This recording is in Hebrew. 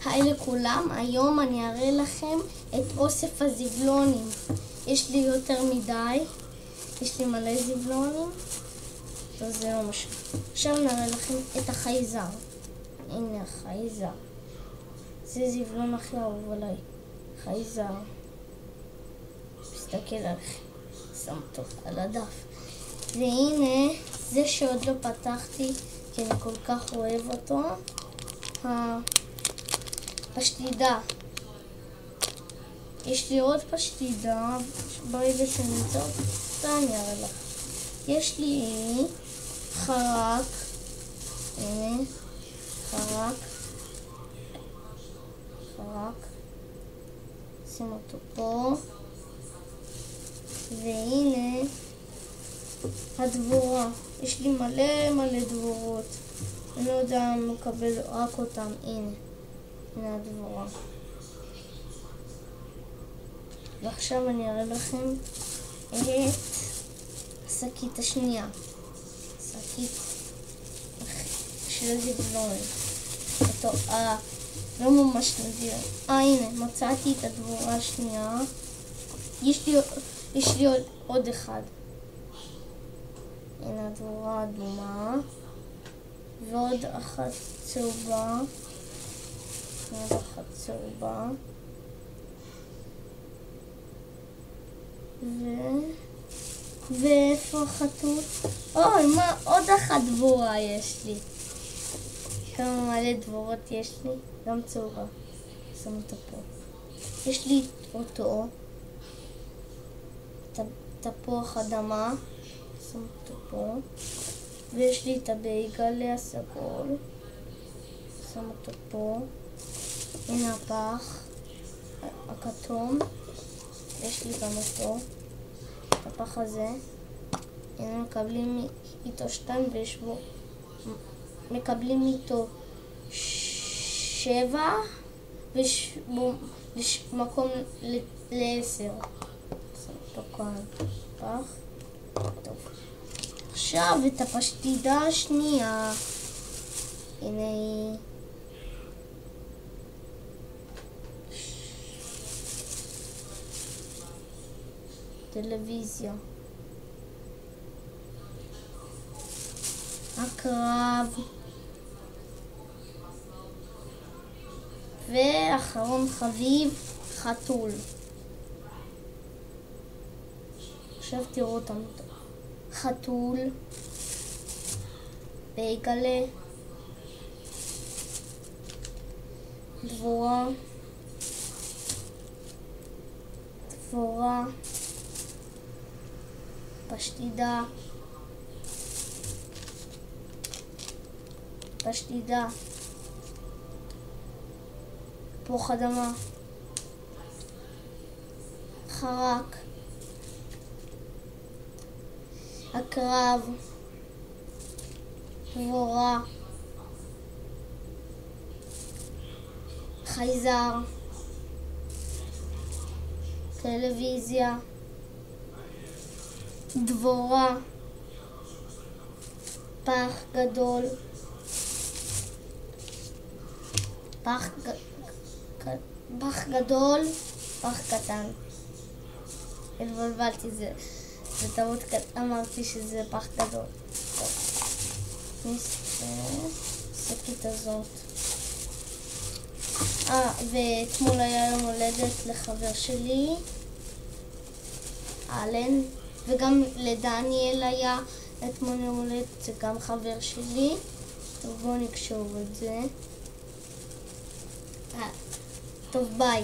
היי לכולם, היום אני אראה לכם את אוסף הזבלונים. יש לי יותר מדי, יש לי מלא זבלונים, אז זה לא משהו. עכשיו נראה לכם את החייזר. הנה החייזר. זה זבלון הכי אהוב עליי, חייזר. מסתכל עליכם, שם אותו על הדף. והנה, זה שעוד לא פתחתי, כי אני כל כך אוהב אותו. פשטידה. יש לי עוד פשטידה, ברגע שנמצא אותה אני אראה לך. יש לי חרק, הנה, חרק, שים אותו פה, והנה הדבורה. יש לי מלא דבורות, אני לא יודע אם מקבל רק אותם. הנה הדבורה. ועכשיו אני אראה לכם את השקית השנייה, שקית של הזבלון. לא ממש נדיר. הנה, מצאתי את הדבורה השנייה. יש לי עוד אחד. הנה הדבורה אדומה, ועוד אחת צהובה. ואיפה החתול? אוי, מה? עוד אחת דבורה יש לי. כמה מלא דבורות יש לי, גם צהובה. שם אותה פה. יש לי אותו, תפוח אדמה, שם אותו פה. ויש לי את הבייגלה הסגול, שם אותו פה. הנה הפח הכתום, יש לי גם אותו, את הפח הזה. הנה מקבלים איתו 2 ויש בו, מקבלים איתו 7 ויש בו מקום ל10. שם אותו כאן, פח. טוב. עכשיו את הפשטידה השנייה. הנה היא. טלוויזיה. הקרב. ואחרון חביב, חתול. עכשיו תראו אותם. חתול, בייגלה, דבורה, פשטידה, תפוח אדמה, חרק, הקרב, דבורה, חייזר, טלוויזיה, דבורה, פח גדול, פח קטן. התבלבלתי, זה טעות, אמרתי שזה פח גדול. שקית הזאת. ואתמול היה יום הולדת לחבר שלי, אלן, וגם לדניאל היה אתמול יום הולדת, זה גם חבר שלי. טוב, בואו נקשור את זה. טוב, ביי.